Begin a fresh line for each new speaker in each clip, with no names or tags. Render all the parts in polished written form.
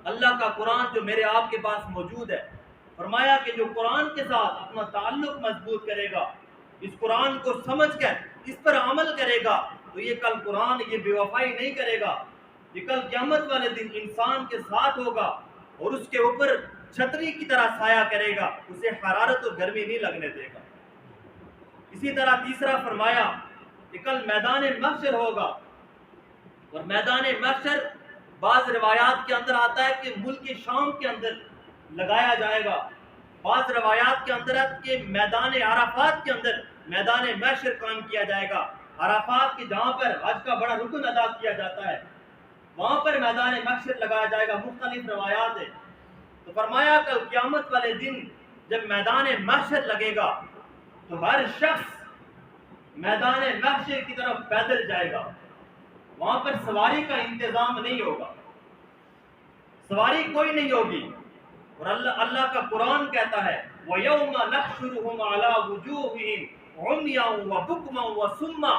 اللہ کا قرآن جو میرے آپ کے پاس موجود ہے، فرمایا کہ جو قرآن کے ساتھ اپنا تعلق مضبوط کرے گا، اس قرآن کو سمجھ کر اس پر عمل کرے گا، تو یہ کل قرآن یہ بے وفائی نہیں کرے گا، یہ کل قیامت والے دن انسان کے ساتھ ہوگا اور اس کے اوپر چھتری کی طرح سایہ کرے گا، اسے حرارت اور گرمی نہیں لگنے دے گا۔ اسی طرح تیسرا فرمایا کہ کل میدان محشر ہوگا، اور میدان محشر بعض روایات کے اندر آتا ہے کہ ملک شام کے اندر لگایا جائے گا، بعض روایات کے اندر ہے کہ میدان عرفات کے اندر میدان محشر قائم کیا جائے گا، عرفات کے جہاں پر حج کا بڑا رکن ادا کیا جاتا ہے وہاں پر میدان محشر لگایا جائے گا، مختلف روایات ہیں۔ تو فرمایا کل قیامت والے دن جب میدان محشر لگے گا تو ہر شخص میدان محشر کی طرف پیدل جائے گا، وہاں پر سواری کا انتظام نہیں ہوگا، سواری کوئی نہیں ہوگی، اور اللہ کا قرآن کہتا ہے وَيَوْمَ نَحْشُرُهُمْ عَلَى وُجُوهِهِمْ عُمْيًا وَبُكْمًا وَصُمًّا،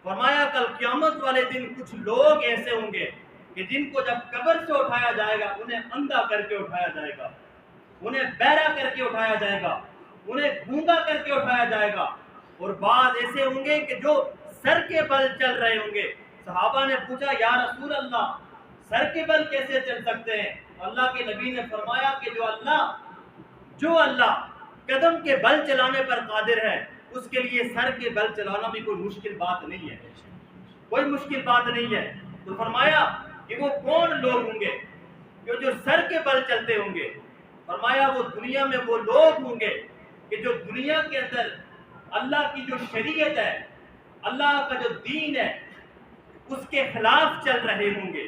فرمایا کل قیامت والے دن کچھ لوگ ایسے ہوں گے کہ جن کو جب قبر سے اٹھایا جائے گا انہیں اندھا کر کے اٹھایا جائے گا، انہیں بہرا کر کے اٹھایا جائے گا، انہیں گونگا کر کے اٹھایا جائے گا، اور بعض ایسے ہوں گے کہ جو سر کے بل چل رہے ہوں گے۔ صحابہ نے پوچھا یا رسول اللہ سر کے بل کیسے چل سکتے ہیں؟ اللہ کے نبی نے فرمایا کہ جو اللہ قدم کے بل چلانے پر قادر ہے اس کے لیے سر کے بل چلانا بھی کوئی مشکل بات نہیں ہے، کوئی مشکل بات نہیں ہے۔ تو فرمایا کہ وہ کون لوگ ہوں گے جو سر کے بل چلتے ہوں گے؟ فرمایا وہ دنیا میں وہ لوگ ہوں گے کہ جو دنیا کے اندر اللہ کی جو شریعت ہے، اللہ کا جو دین ہے، اس کے خلاف چل رہے ہوں گے،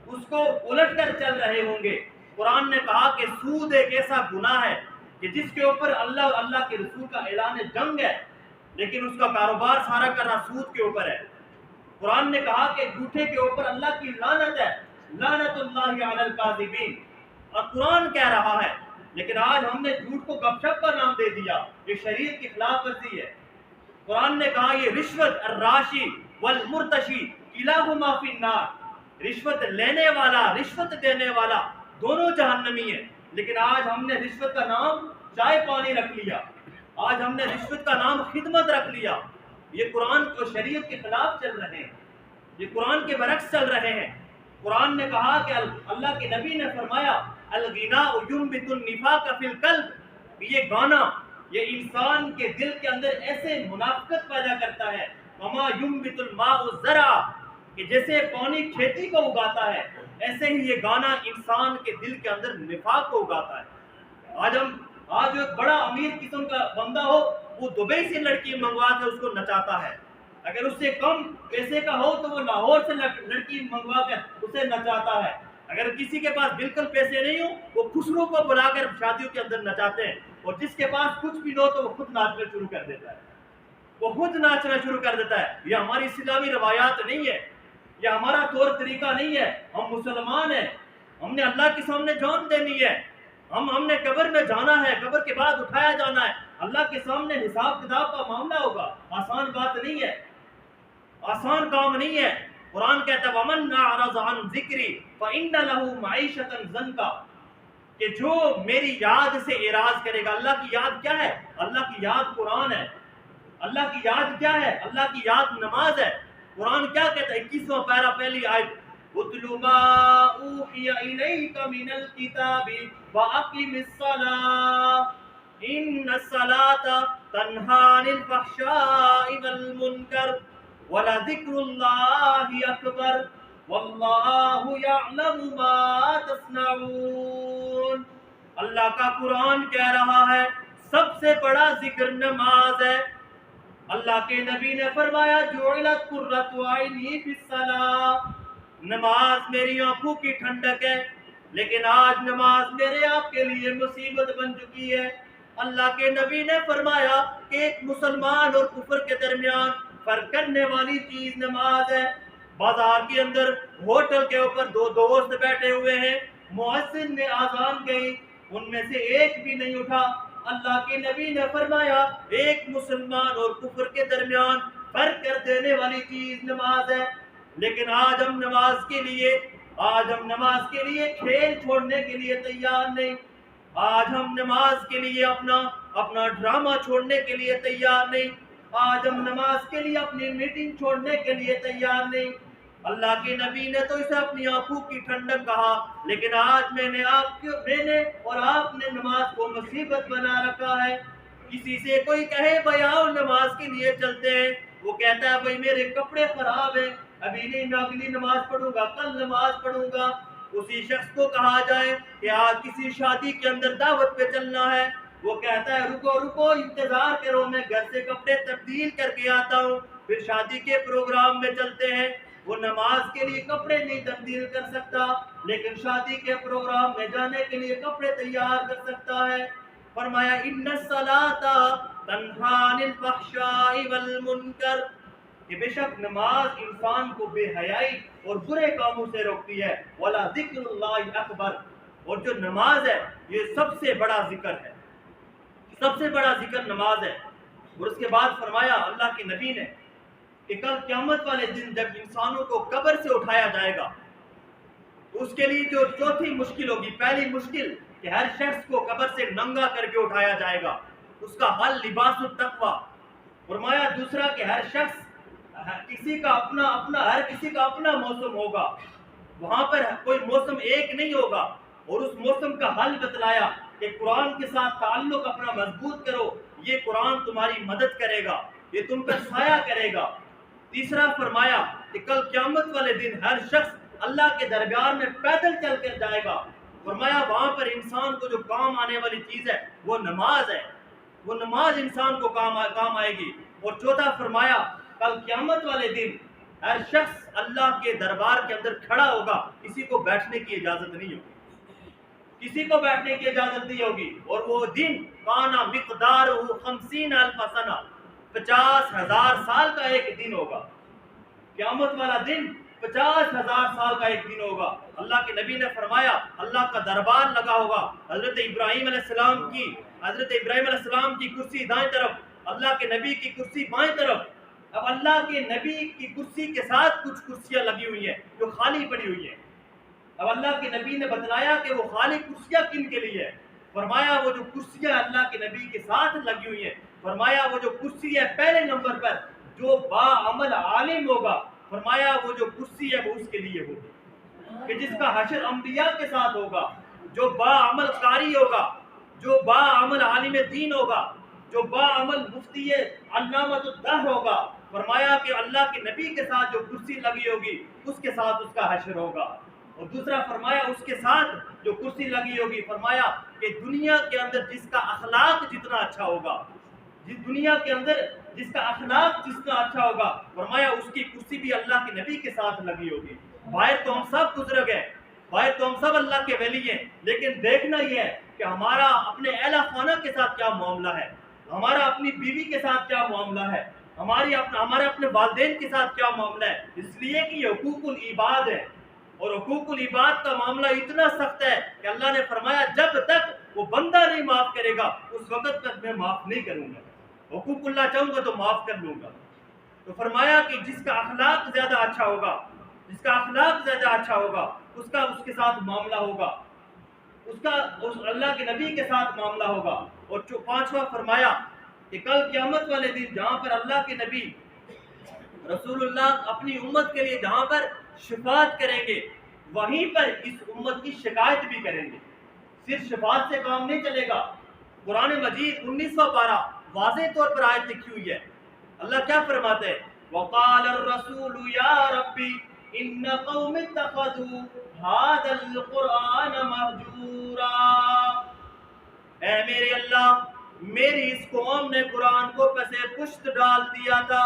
اس کو الٹ کر چل رہے ہوں گے۔ قرآن نے کہا کہ سود ایک ایسا گناہ ہے کہ جس کے اوپر اللہ اور اللہ کے رسول کا اعلان جنگ ہے، لیکن اس کا کاروبار سارا کر رہا سود کے اوپر ہے۔ قرآن نے کہا کہ جھوٹے کے اوپر اللہ کی لعنت ہے، لعنت اللہ علی الکاذبین، اور قرآن کہہ رہا ہے، لیکن آج ہم نے جھوٹ کو گپ شپ کا نام دے دیا، یہ شریعت کی خلاف ورزی ہے۔ قرآن نے کہا یہ رشوت الراشی والمرتشی کلاہما فی النار، رشوت لینے والا رشوت دینے والا دونوں جہنمی ہیں، لیکن آج ہم نے رشوت کا نام چائے پانی رکھ لیا، آج ہم نے رشوت کا نام خدمت رکھ لیا۔ یہ قرآن اور شریعت کے خلاف چل رہے ہیں، یہ قرآن کے برعکس چل رہے ہیں۔ قرآن نے کہا کہ اللہ کے نبی نے فرمایا الغناء ينبت النفاق فی القلب، یہ گانا یہ انسان کے دل کے اندر ایسے منافقت پیدا کرتا ہے، وما ينبت الماء الزرع، کہ جیسے پانی کھیتی کو اگاتا ہے ایسے ہی یہ گانا انسان کے دل کے اندر نفاق کو اگاتا ہے۔ آج ایک بڑا امیر قسم کا بندہ ہو وہ دبئی سے لڑکی منگوا کر اس کو نچاتا ہے، اگر اس سے کم پیسے کا ہو تو وہ لاہور سے لڑکی منگوا کر اسے نچاتا ہے، اگر کسی کے پاس بالکل پیسے نہیں ہو وہ خسرو کو بلا کر شادیوں کے اندر نچاتے ہیں، اور جس کے پاس کچھ بھی نہ ہو تو وہ خود ناچنا شروع کر دیتا ہے، وہ خود ناچنا شروع کر دیتا ہے۔ یہ ہماری اسلامی روایات نہیں ہے، یہ ہمارا طور طریقہ نہیں ہے۔ ہم مسلمان ہیں، ہم نے اللہ کے سامنے جان دینی ہے، ہم نے قبر میں جانا ہے، قبر کے بعد اٹھایا جانا ہے، اللہ کے سامنے حساب کتاب کا معاملہ ہوگا، آسان بات نہیں ہے، آسان کام نہیں ہے۔ قرآن کہتا ہے وَمَنْ أَعْرَضَ عَنْ ذِكْرِي فَإِنَّ لَهُ مَعِيشَةً ضَنْكَ، کہ جو میری یاد سے اعراض کرے گا۔ اللہ کی یاد کیا ہے؟ اللہ کی یاد قرآن ہے۔ اللہ کی یاد کیا ہے؟ اللہ کی یاد نماز ہے۔ قرآن کیا کہتا ہے؟ 21واں پیرا پہلی آیت اتل ما اوحی الیک من الکتاب واقم الصلاۃ ان الصلاۃ تنہی عن الفحشاء والمنکر ولذکر اللہ اکبر واللہ یعلم ما تصنعون۔ اللہ کا قرآن کہہ رہا ہے سب سے بڑا ذکر نماز ہے۔ اللہ کے نبی نے فرمایا جعلت قرۃ عینی فی الصلاۃ، نماز میری آنکھوں کی ٹھنڈک ہے، لیکن آج نماز میرے آپ کے لیے مصیبت بن چکی ہے۔ اللہ کے نبی نے فرمایا کہ ایک مسلمان اور کفر کے درمیان فرق کرنے والی چیز نماز ہے۔ بازار کے اندر ہوٹل کے اوپر دو دوست بیٹھے ہوئے ہیں، مؤذن نے اذان کہی، ان میں سے ایک بھی نہیں اٹھا۔ اللہ کے نبی نے فرمایا ایک مسلمان اور کفر کے درمیان فرق کر دینے والی چیز نماز ہے، لیکن آج ہم نماز کے لیے آج ہم نماز کے لیے کھیل چھوڑنے کے لیے تیار نہیں، آج ہم نماز کے لیے اپنا ڈرامہ چھوڑنے کے لیے تیار نہیں، آج ہم نماز کے لیے اپنی میٹنگ چھوڑنے کے لیے تیار نہیں۔ اللہ کے نبی نے تو اسے اپنی آنکھوں کی ٹھنڈک کہا، لیکن آج میں نے اور آپ نے نماز کو مصیبت بنا رکھا ہے۔ کسی سے کوئی کہے بھائی آؤ نماز کے لیے چلتے ہیں، وہ کہتا ہے بھائی میرے کپڑے خراب ہیں، ابھی نہیں، میں اگلی نماز پڑھوں گا، کل نماز پڑھوں گا۔ اسی شخص کو کہا جائے کہ آج کسی شادی کے اندر دعوت پہ چلنا ہے، وہ کہتا ہے رکو رکو انتظار کرو، میں گھر سے کپڑے تبدیل کر کے آتا ہوں، پھر شادی کے پروگرام میں چلتے ہیں۔ وہ نماز کے لیے کپڑے نہیں تبدیل کر سکتا، لیکن شادی کے پروگرام میں جانے کے لیے کپڑے تیار کر سکتا ہے۔ فرمایا ان الصلاۃ تنہی عن الفحشاء والمنکر، کہ بے شک نماز انسان کو بے حیائی اور برے کاموں سے روکتی ہے۔ ولا ذکر اللہ اکبر، اور جو نماز ہے یہ سب سے بڑا ذکر ہے، سب سے بڑا ذکر نماز ہے۔ اور اس کے بعد فرمایا اللہ کے نبی نے کہ کل قیامت والے دن جب انسانوں کو قبر سے اٹھایا جائے گا تو اس کے لیے جو چوتھی مشکل ہوگی، پہلی مشکل کہ ہر شخص کو قبر سے ننگا کر کے اٹھایا جائے گا، اس کا حل لباس التقوی۔ فرمایا دوسرا کہ ہر کسی کا اپنا موسم ہوگا، وہاں پر کوئی موسم ایک نہیں ہوگا، اور اس موسم کا حل بتلایا کہ قرآن کے ساتھ تعلق اپنا مضبوط کرو، یہ قرآن تمہاری مدد کرے گا، یہ تم پر سایہ کرے گا۔ تیسرا فرمایا کہ کل قیامت والے دن ہر شخص اللہ کے دربار میں پیدل چل کر جائے گا۔ فرمایا وہاں پر انسان کو جو کام آنے والی چیز ہے وہ نماز ہے، وہ نماز انسان کو کام آئے گی۔ اور چوتھا فرمایا کل قیامت والے دن ہر شخص اللہ کے دربار کے اندر کھڑا ہوگا، کسی کو بیٹھنے کی اجازت نہیں ہوگی، کسی کو بیٹھنے کی اجازت نہیں ہوگی۔ اور وہ دن کانا مقدارہ 50,000 سنہ، 50,000 سال کا ایک دن ہوگا۔ قیامت والا دن 50,000 سال کا ایک دن ہوگا۔ اللہ کے نبی نے فرمایا اللہ کا دربار لگا ہوگا، حضرت ابراہیم علیہ السلام کی کرسی دائیں طرف، اللہ کے نبی کی کرسی بائیں طرف۔ اب اللہ کے نبی کی کرسی کے ساتھ کچھ کرسیاں لگی ہوئی ہیں جو خالی پڑی ہوئی ہیں۔ اب اللہ کے نبی نے بتلایا کہ وہ خالی کرسیاں کن کے لیے ہے۔ فرمایا وہ جو کرسیاں اللہ کے نبی کے ساتھ لگی ہوئی ہیں، فرمایا وہ جو کرسی ہے پہلے نمبر پر جو با عمل عالم ہوگا، فرمایا وہ جو کرسی ہے وہ اس کے لیے ہوگی کہ جس کا حشر انبیاء کے ساتھ ہوگا، جو با عمل قاری ہوگا، جو با عمل عالم دین ہوگا، جو با عمل مفتی علامۃ الدہر ہوگا، فرمایا کہ اللہ کے نبی کے ساتھ جو کرسی لگی ہوگی اس کے ساتھ اس کا حشر ہوگا۔ اور دوسرا فرمایا اس کے ساتھ جو کرسی لگی ہوگی، فرمایا کہ دنیا کے اندر جس کا اخلاق جتنا اچھا ہوگا، جس دنیا کے اندر جس کا اخلاق جتنا اچھا ہوگا، فرمایا اس کی کرسی بھی اللہ کے نبی کے ساتھ لگی ہوگی۔ باہر تو ہم سب بزرگ ہیں، باہر تو ہم سب اللہ کے ولی ہیں، لیکن دیکھنا یہ ہے کہ ہمارا اپنے اہل خانہ کے ساتھ کیا معاملہ ہے، ہمارا اپنی بیوی کے ساتھ کیا معاملہ ہے، ہمارے اپنے والدین کے ساتھ کیا معاملہ ہے، اس لیے کہ یہ حقوق العباد ہے۔ اور حقوق العباد کا معاملہ اتنا سخت ہے کہ اللہ نے فرمایا جب تک وہ بندہ نہیں معاف کرے گا اس وقت تک میں معاف نہیں کروں گا، حقوق اللہ چاہوں گا تو معاف کر لوں گا۔ تو فرمایا کہ جس کا اخلاق زیادہ اچھا ہوگا، جس کا اخلاق زیادہ اچھا ہوگا اس کے ساتھ معاملہ ہوگا، اس اللہ کے نبی کے ساتھ معاملہ ہوگا۔ اور پانچواں فرمایا کہ کل قیامت والے دن جہاں پر اللہ کے نبی رسول اللہ اپنی امت کے لیے جہاں پر شفاعت کریں گے، وہیں پر اس امت کی شکایت بھی کریں گے۔ صرف شفاعت سے کام نہیں چلے گا۔ قرآن مجید 19واں پارہ واضح طور پر آیت لکھی ہوئی ہے، اللہ کیا فرماتے ہیں؟ وقال الرسول یا ربی ان قوم اتخذوا هذا القرآن مہجورا، اے میرے اللہ میری اس قوم نے قرآن کو پسے پشت ڈال دیا تھا،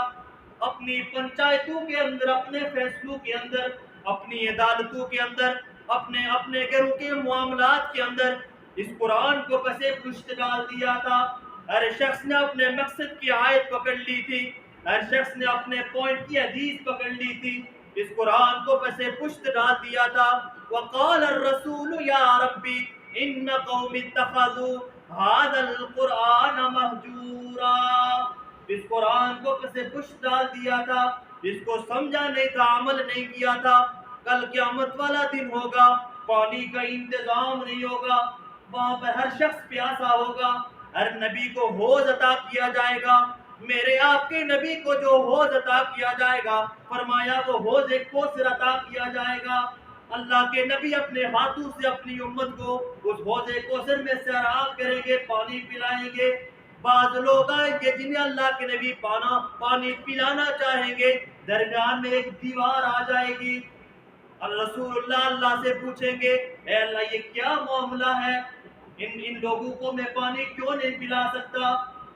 اپنی پنچایتوں کے اندر، اپنے فیصلوں کے اندر، اپنی عدالتوں کے اندر، اپنے گھروں کے معاملات کے اندر اس قرآن کو پسے پشت ڈال دیا تھا۔ ہر شخص نے اپنے مقصد کی آیت پکڑ لی تھی، ہر شخص نے اپنے پوائنٹ کی حدیث پکڑ لی تھی، اس قرآن کو پسے پشت ڈال دیا تھا۔ وقال الرسول یا ربی ان قوم اتخذوا هذا القرآن مہجورا، اس قرآن کو پسے پشت ڈال دیا تھا، اس کو سمجھا نہیں تھا، عمل نہیں کیا تھا۔ کل قیامت والا دن ہوگا، پانی کا انتظام نہیں ہوگا، وہاں پر ہر شخص پیاسا ہوگا، ہر نبی کو حوض عطا کیا جائے گا۔ میرے آپ کے نبی کو جو حوض عطا کیا جائے گا، فرمایا وہ حوض کوثر عطا کیا جائے گا۔ اللہ کے نبی اپنے ہاتھوں سے اپنی امت کو اس حوض کوثر میں سیراب کریں گے، پانی پلائیں گے۔ بعض لوگ آئیں گے جنہیں اللہ کے نبی پانی پلانا چاہیں گے، درمیان میں ایک دیوار آ جائے گی۔ رسول اللہ سے پوچھیں گے، اے اللہ یہ کیا معاملہ ہے، ان لوگوں کو میں پانی کیوں نہیں پلا سکتا؟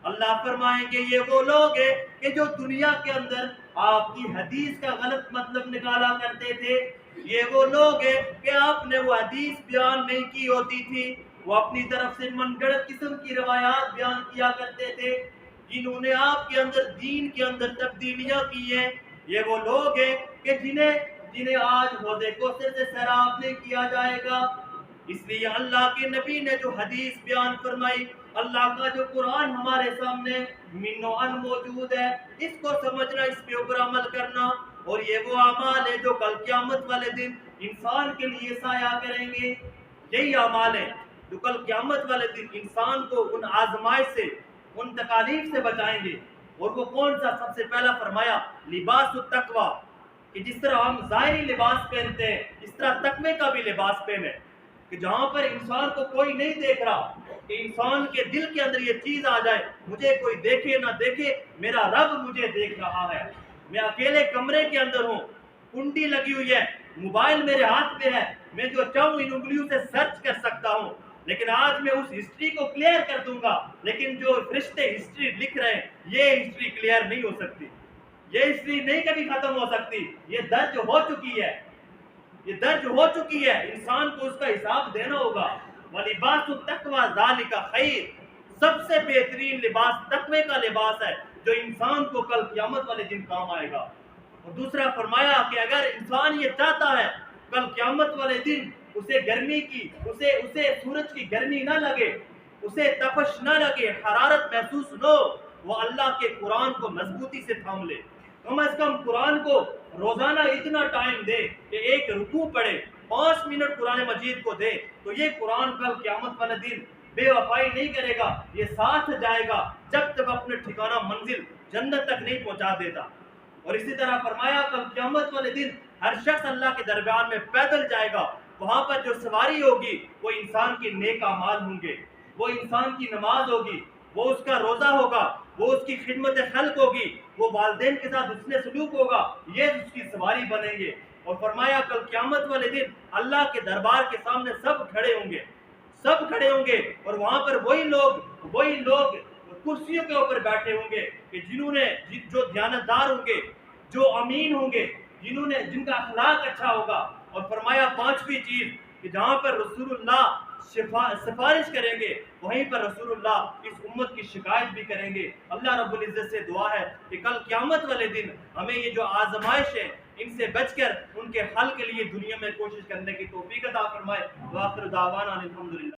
اللہ فرمائیں گے یہ وہ لوگ ہیں کہ جو دنیا کے اندر آپ کی حدیث کا غلط مطلب نکالا کرتے تھے، یہ وہ لوگ ہیں کہ آپ نے وہ حدیث بیان نہیں کی ہوتی تھی، وہ اپنی طرف سے من گڑت قسم کی روایات بیان کیا کرتے تھے، جنہوں نے آپ کے اندر دین کے اندر تبدیلیاں کی ہیں۔ یہ وہ لوگ ہیں کہ جنہیں آج حوض کوثر سے سیراب نہیں کیا جائے گا۔ اس لیے اللہ کے نبی نے جو حدیث بیان فرمائی، اللہ کا جو قرآن ہمارے سامنے من و عن موجود ہے، اس کو سمجھنا، اس کے اوپر عمل کرنا، اور یہ وہ اعمال ہے جو کل قیامت والے دن انسان کے لیے سایہ کریں گے۔ یہی اعمال ہے جو کل قیامت والے دن انسان کو ان آزمائش سے، ان تکالیف سے بچائیں گے۔ اور وہ کون سا؟ سب سے پہلا فرمایا لباس التقوی، کہ جس طرح ہم ظاہری لباس پہنتے ہیں اس طرح تقوی کا بھی لباس پہنے، کہ جہاں پر انسان کو کوئی نہیں دیکھ رہا، کہ انسان کے دل کے اندر یہ چیز آ جائے، مجھے کوئی دیکھے نہ دیکھے، میرا رب مجھے دیکھ رہا ہے، میں اکیلے کمرے کے اندر ہوں، کنڈی لگی ہوئی ہے، موبائل میرے ہاتھ میں ہے، میں جو چاہوں ان انگلیوں سے سرچ کر سکتا ہوں، لیکن آج میں اس ہسٹری کو کلیئر کر دوں گا، لیکن جو فرشتے ہسٹری لکھ رہے ہیں یہ ہسٹری کلیئر نہیں ہو سکتی، یہ ہسٹری نہیں کبھی ختم ہو سکتی، یہ درج ہو چکی ہے، یہ درج ہو چکی ہے، انسان کو اس کا حساب دینا ہوگا۔ وَلِبَاسُ التَّقْوَى ذَلِكَ خَيْرٌ، سب سے بہترین لباس تقوی کا لباس ہے جو انسان کو کل قیامت والے دن کام آئے گا۔ اور دوسرا فرمایا کہ اگر انسان یہ چاہتا ہے کل قیامت والے دن اسے گرمی کی، اسے سورج کی گرمی نہ لگے، اسے تپش نہ لگے، حرارت محسوس نہ ہو، وہ اللہ کے قرآن کو مضبوطی سے تھام لے، کم از کم قرآن کو روزانہ اتنا ٹائم دے کہ ایک رکوع پڑھے، 5 منٹ قرآن مجید کو دے، تو یہ قرآن کل قیامت والے دن بے وفائی نہیں کرے گا، یہ ساتھ جائے گا جب تک اپنے ٹھکانہ منزل جنت تک نہیں پہنچا دیتا۔ اور اسی طرح فرمایا کل قیامت والے دن ہر شخص اللہ کے دربار میں پیدل جائے گا، وہاں پر جو سواری ہوگی وہ انسان کے نیک اعمال ہوں گے، وہ انسان کی نماز ہوگی، وہ اس کا روزہ ہوگا، وہ اس کی خدمت خلق ہوگی، وہ والدین کے ساتھ حسن سلوک ہوگا، یہ اس کی سواری بنیں گے۔ اور فرمایا کل قیامت والے دن اللہ کے دربار کے سامنے سب کھڑے ہوں گے، سب کھڑے ہوں گے، اور وہاں پر وہی لوگ کرسیوں کے اوپر بیٹھے ہوں گے کہ جو دیانتدار ہوں گے، جو امین ہوں گے، جن کا اخلاق اچھا ہوگا۔ اور فرمایا 5ویں چیز کہ جہاں پر رسول اللہ سفارش کریں گے وہیں پر رسول اللہ اس امت کی شکایت بھی کریں گے۔ اللہ رب العزت سے دعا ہے کہ کل قیامت والے دن ہمیں یہ جو آزمائش ہے ان سے بچ کر ان کے حل کے لیے دنیا میں کوشش کرنے کی توفیق عطا فرمائے۔ وآخر دعوانا الحمدللہ۔